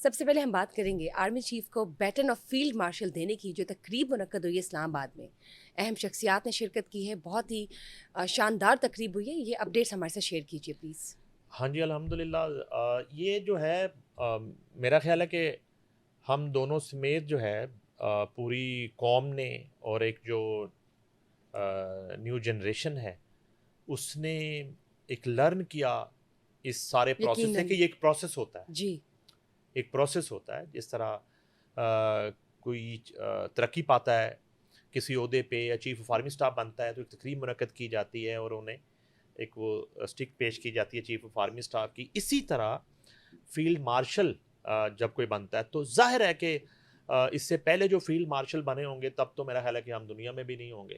سب سے پہلے ہم بات کریں گے آرمی چیف کو بیٹن آف فیلڈ مارشل دینے کی جو تقریب منعقد ہوئی ہے اسلام آباد میں. اہم شخصیات نے شرکت کی ہے, بہت ہی شاندار تقریب ہوئی ہے. یہ اپڈیٹس ہمارے ساتھ شیئر کیجیے پلیز. ہاں جی الحمدللہ. یہ جو ہے میرا خیال ہے کہ ہم دونوں سمیت جو ہے پوری قوم نے اور ایک جو نیو جنریشن ہے اس نے ایک لرن کیا اس سارے پروسیس سے کہ یہ ایک پروسیس ہوتا ہے. جی, ایک پروسیس ہوتا ہے. جس طرح کوئی ترقی پاتا ہے کسی عہدے پہ یا چیف آف آرمی اسٹاف بنتا ہے تو ایک تقریب منعقد کی جاتی ہے اور انہیں ایک وہ اسٹک پیش کی جاتی ہے چیف آف آرمی اسٹاف کی. اسی طرح فیلڈ مارشل جب کوئی بنتا ہے تو ظاہر ہے کہ اس سے پہلے جو فیلڈ مارشل بنے ہوں گے تب تو میرا خیال ہے کہ ہم دنیا میں بھی نہیں ہوں گے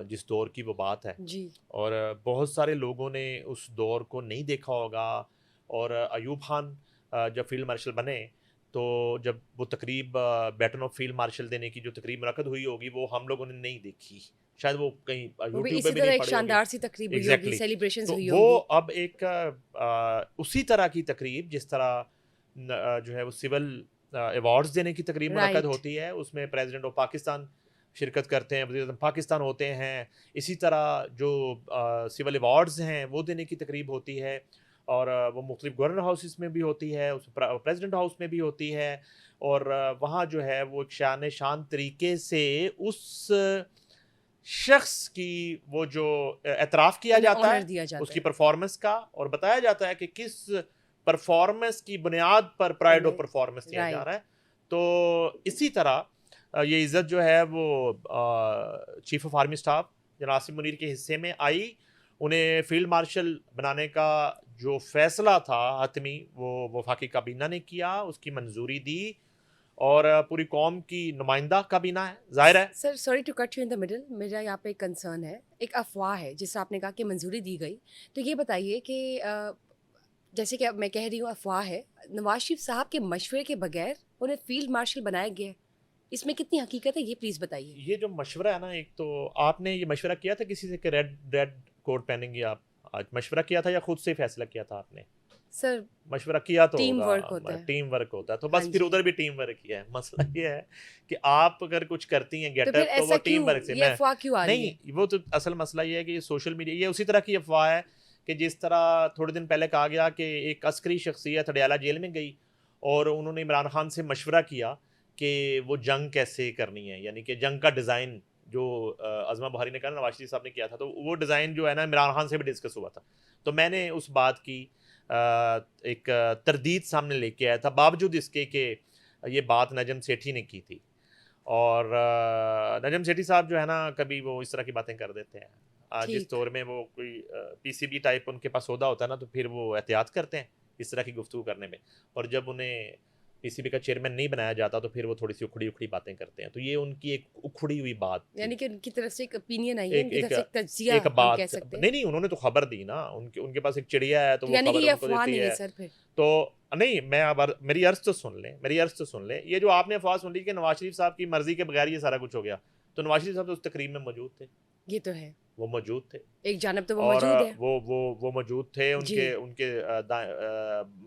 جس دور کی وہ بات ہے. جی, اور بہت سارے لوگوں نے اس دور کو نہیں دیکھا ہوگا. اور ایوب خان جب فیلڈ مارشل بنے تو جب وہ تقریب بیٹن آف فیلڈ مارشل دینے کی جو تقریب منعقد ہوئی ہوگی وہ ہم لوگوں نے نہیں دیکھی, شاید وہ کہیں یوٹیوب پہ بھی نہیں پڑی شاندار سی تقریب ہوئی ہوگی, سیلیبریشنز ہوئی تو ہوں گی. وہ اب ایک اسی طرح کی تقریب جس طرح جو ہے وہ سول ایوارڈز دینے کی تقریب منعقد ہوتی ہے, اس میں پریزیڈنٹ آف پاکستان شرکت کرتے ہیں, وزیر اعظم پاکستان ہوتے ہیں. اسی طرح جو سول ایوارڈز ہیں وہ دینے کی تقریب ہوتی ہے اور وہ مختلف گورنر ہاؤسز میں بھی ہوتی ہے, پریزیڈنٹ ہاؤس میں بھی ہوتی ہے. اور وہاں جو ہے وہ ایک شان طریقے سے اس شخص کی وہ جو اعتراف کیا جاتا ہے اس کی پرفارمنس کا, اور بتایا جاتا ہے کہ کس پرفارمنس کی بنیاد پر پرائڈ آف پرفارمنس دیا جا رہا ہے. تو اسی طرح یہ عزت جو ہے وہ چیف آف آرمی اسٹاف جناب عاصم منیر کے حصے میں آئی. انہیں فیلڈ مارشل بنانے کا جو فیصلہ تھا حتمی وہ وفاقی کابینہ نے کیا, اس کی منظوری دی اور پوری قوم کی نمائندہ کابینہ ہے. ظاہر ہے sir, sorry to cut you in the middle, میرا یہاں پہ ایک کنسرن ہے. ایک افواہ ہے جس سے آپ نے کہا کہ منظوری دی گئی, تو یہ بتائیے کہ جیسے کہ اب میں کہہ رہی ہوں افواہ ہے, نواز شریف صاحب کے مشورے کے بغیر انہیں فیلڈ مارشل بنایا گیا, اس میں کتنی حقیقت ہے یہ پلیز بتائیے. یہ جو مشورہ ہے نا, ایک تو آپ نے یہ مشورہ کیا تھا کسی سے کہ ریڈ کوٹ پہنیں گے آپ, آج مشورہ کیا تھا یا خود سے فیصلہ کیا تھا آپ نے؟ سر مشورہ کیا تو ٹیم ورک ہوتا ہے تو بس پھر ادھر بھی ٹیم ورک ہی ہے. مسئلہ یہ ہے کہ آپ اگر کچھ کرتی ہیں گیٹ اپ تو وہ ٹیم ورک سے نہیں, وہ تو اصل مسئلہ یہ ہے کہ یہ سوشل میڈیا یہ اسی طرح کی افواہ ہے کہ جس طرح تھوڑے دن پہلے کہا گیا کہ ایک عسکری شخصیت اڈیالہ جیل میں گئی اور انہوں نے عمران خان سے مشورہ کیا کہ وہ جنگ کیسے کرنی ہے, یعنی کہ جنگ کا ڈیزائن جو عظمہ بہاری نے کہا, نواز شریف صاحب نے کیا تھا, تو وہ ڈیزائن جو ہے نا عمران خان سے بھی ڈسکس ہوا تھا. تو میں نے اس بات کی ایک تردید سامنے لے کے آیا تھا, باوجود اس کے کہ یہ بات نجم سیٹھی نے کی تھی. اور نجم سیٹھی صاحب جو ہے نا کبھی وہ اس طرح کی باتیں کر دیتے ہیں. جس دور میں وہ کوئی پی سی بی ٹائپ ان کے پاس عہدہ ہوتا ہے نا تو پھر وہ احتیاط کرتے ہیں اس طرح کی گفتگو کرنے میں, اور جب انہیں پی سی بی کا چیئرمین نہیں بنایا جاتا تو پھر وہ تھوڑی سی اکھڑی باتیں کرتے ہیں. تو یہ ان کی ایک اکھڑی ہوئی بات, یعنی کہ ان کی طرف سے ایک اپینین آئی ہے, ان کی طرف سے ایک تجزیہ ایک بات کہہ سکتے ہیں. نہیں انہوں نے تو خبر دی نا, ان کے پاس ایک چڑیا ہے تو وہ یعنی کہ خبر یہ ان کو افواہ دیتی نہیں ہے. سر پھر تو نہیں, میں اب میری عرض تو سن لیں. یہ جو آپ نے افواہ سن لی کہ نواز شریف صاحب کی مرضی کے بغیر یہ سارا کچھ ہو گیا, تو نواز شریف صاحب تو اس تقریب میں موجود تھے. یہ تو ہے, وہ موجود تھے, ایک جانب تو وہ اور موجود ہے, وہ موجود تھے. ان کے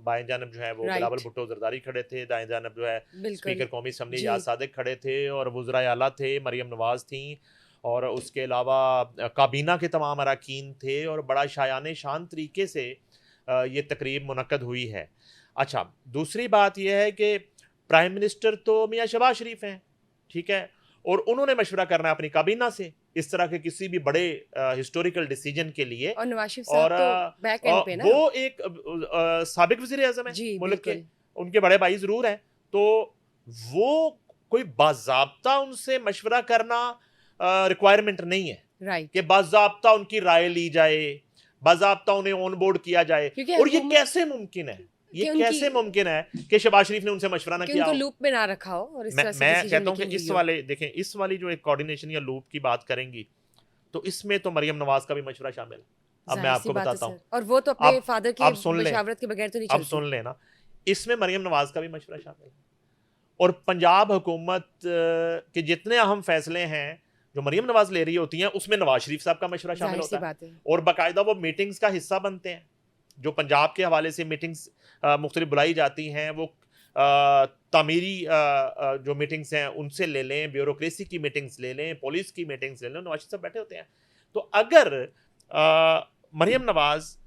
بائیں جانب جو ہے وہ بلاول بھٹو زرداری کھڑے تھے, دائیں جانب جو ہے اسپیکر قومی اسمبلی یاز صادق کھڑے تھے, اور وزرائے اعلیٰ تھے, مریم نواز تھیں, اور اس کے علاوہ کابینہ کے تمام اراکین تھے, اور بڑا شان طریقے سے یہ تقریب منعقد ہوئی ہے. اچھا, دوسری بات یہ ہے کہ پرائم منسٹر تو میاں شہباز شریف ہیں, ٹھیک ہے, اور انہوں نے مشورہ کرنا ہے اپنی کابینہ سے اس طرح کے کسی بھی بڑے ہسٹوریکل ڈیسیجن کے لیے. اور نواز شریف صاحب تو بیک اینڈ پہ نا, وہ ایک سابق وزیر اعظم ہیں ملک کے, ان کے بڑے بھائی ضرور ہیں, تو وہ کوئی باضابطہ ان سے مشورہ کرنا ریکوائرمنٹ نہیں ہے کہ باضابطہ ان کی رائے لی جائے, باضابطہ انہیں آن بورڈ کیا جائے. اور یہ کیسے ممکن ہے, یہ کیسے ممکن ہے کہ شہباز شریف نے ان سے مشورہ نہ کیا ہو, لوپ میں نہ رکھا ہو, اور اس طرح سے میں کہتا ہوں کہ اس والے دیکھیں, اس والی جو ایک کوارڈینیشن یا لوپ کی بات کریں گی تو اس میں تو مریم نواز کا بھی مشورہ شامل ہے. اب میں آپ کو بتاتا ہوں, اور وہ تو اپنے فادر کی مشاورت کے بغیر تو نہیں چلتی. اب سن لینا, اس میں مریم نواز کا بھی مشورہ شامل ہے, اور پنجاب حکومت کے جتنے اہم فیصلے ہیں جو مریم نواز لے رہی ہوتی ہیں اس میں نواز شریف صاحب کا مشورہ شامل ہوتا ہے, اور باقاعدہ وہ میٹنگز کا حصہ بنتے ہیں. جو پنجاب کے حوالے سے میٹنگز مختلف بلائی جاتی ہیں, وہ تعمیری جو میٹنگز ہیں ان سے لے لیں, بیوروکریسی کی میٹنگز لے لیں, پولیس کی میٹنگز لے لیں, نواز شریف صاحب بیٹھے ہوتے ہیں. تو اگر مریم نواز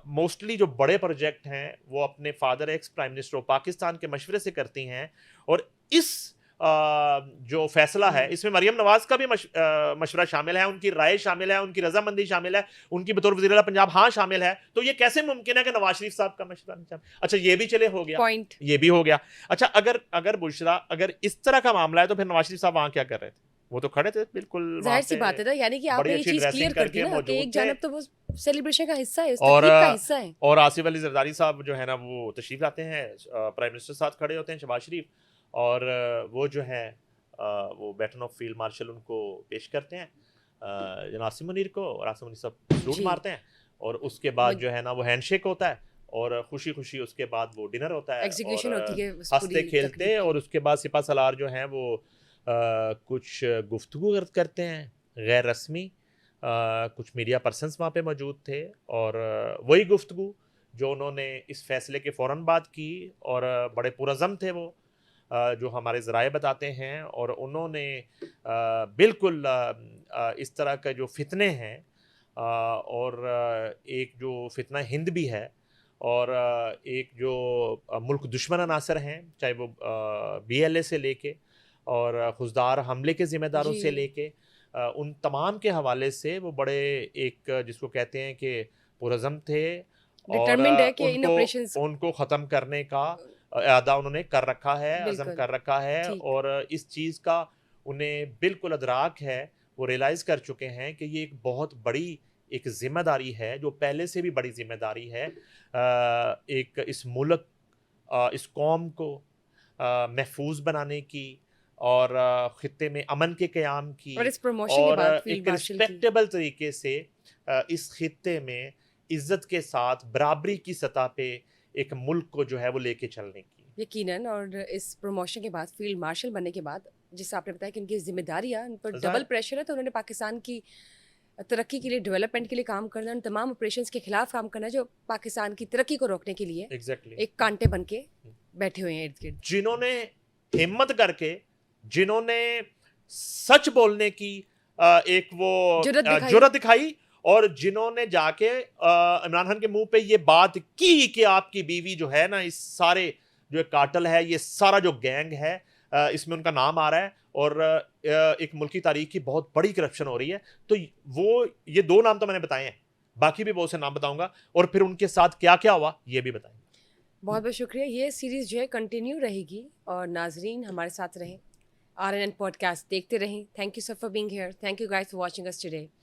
موسٹلی جو بڑے پروجیکٹ ہیں وہ اپنے father ex prime minister of Pakistan کے مشورے سے کرتی ہیں, اور اس جو فیصلہ ہے اس میں مریم نواز کا بھی مشورہ شامل ہے, ان کی رائے شامل ہے, ان کی رضامندی شامل ہے, ان کی بطور وزیر اعلیٰ پنجاب ہاں شامل ہے, تو یہ کیسے ممکن ہے کہ نواز شریف صاحب کا مشورہ نہیں شامل؟ اچھا یہ بھی چلے ہو گیا, پوائنٹ یہ بھی ہو گیا. اچھا اگر بشرا اگر اس طرح کا معاملہ ہے تو پھر نواز شریف صاحب وہاں کیا کر رہے تھے؟ وہ تو کھڑے تھے بالکل, ظاہر سی بات ہے نا, یعنی کہ آپ نے یہ چیز کلیئر کر دی نا کہ ایک جانب تو وہ سیلیبریشن کا حصہ ہے, اس تقریب کا حصہ ہے, اور آصف علی زرداری صاحب جو ہے نا وہ تشریف لاتے ہیں, پرائم منسٹر ساتھ کھڑے ہوتے ہیں شہباز شریف, اور وہ جو ہے وہ بیٹن آف فیلڈ مارشل ان کو پیش کرتے ہیں جناب عاصم منیر کو, اور عاصم منیر صاحب سلوٹ مارتے ہیں, اور اس کے بعد جو ہے نا وہ ہینڈ شیک ہوتا ہے, اور خوشی خوشی اس کے بعد وہ ڈنر ہوتا ہے, ایگزیکیوشن ہوتی ہے ہنستے کھیلتے, اور اس کے بعد سپہ سالار جو ہیں وہ کچھ گفتگو کرتے ہیں غیر رسمی, کچھ میڈیا پرسنس وہاں پہ موجود تھے, اور وہی گفتگو جو انہوں نے اس فیصلے کے فوراً بعد کی, اور بڑے پرعزم تھے وہ جو ہمارے ذرائع بتاتے ہیں, اور انہوں نے بالکل اس طرح کا جو فتنے ہیں, اور ایک جو فتنہ ہند بھی ہے, اور ایک جو ملک دشمن عناصر ہیں, چاہے وہ BLA سے لے کے اور خزدار حملے کے ذمہ داروں سے لے کے, ان تمام کے حوالے سے وہ بڑے ایک جس کو کہتے ہیں کہ پرعزم تھے, اور ان کو ختم کرنے کا ارادہ انہوں نے کر رکھا ہے, عزم کر رکھا ہے, اور اس چیز کا انہیں بالکل ادراک ہے, وہ ریلائز کر چکے ہیں کہ یہ ایک بہت بڑی ایک ذمہ داری ہے, جو پہلے سے بھی بڑی ذمہ داری ہے, ایک اس ملک اس قوم کو محفوظ بنانے کی, اور خطے میں امن کے قیام کی, اور ایک رسپیکٹیبل طریقے سے اس خطے میں عزت کے ساتھ برابری کی سطح پہ ایک ملک کو جو ہے وہ لے کے چلنے کی. یقیناً, اور اس پروموشن کے بعد فیلڈ مارشل بننے کے بعد, جس آپ نے بتایا کہ ان کی ذمہ داریاں ان پر ڈبل پریشر ہے, تو انہوں نے پاکستان کی ترقی کے لیے, ڈیولپمنٹ کے لیے کام کرنا, ان تمام آپریشنز کے خلاف کام کرنا جو پاکستان کی ترقی کو روکنے کے لیے ایک کانٹے بن کے بیٹھے ہوئے ہیں ارد گرد, جنہوں نے ہمت کر کے, جنہوں نے سچ بولنے کی ایک وہ جرأت دکھائی, اور جنہوں نے جا کے عمران خان کے منہ پہ یہ بات کی کہ آپ کی بیوی جو ہے نا اس سارے جو کارٹل ہے, یہ سارا جو گینگ ہے, اس میں ان کا نام آ رہا ہے, اور ایک ملکی تاریخ کی بہت بڑی کرپشن ہو رہی ہے. تو وہ یہ 2 نام تو میں نے بتائے ہیں, باقی بھی بہت سے نام بتاؤں گا, اور پھر ان کے ساتھ کیا کیا ہوا یہ بھی بتائیں گے. بہت بہت شکریہ. یہ سیریز جو ہے کنٹینیو رہے گی, اور ناظرین ہمارے ساتھ رہیں, RNN پوڈ کاسٹ دیکھتے رہیں. Thank you sir for being here. Thank you guys for watching us today.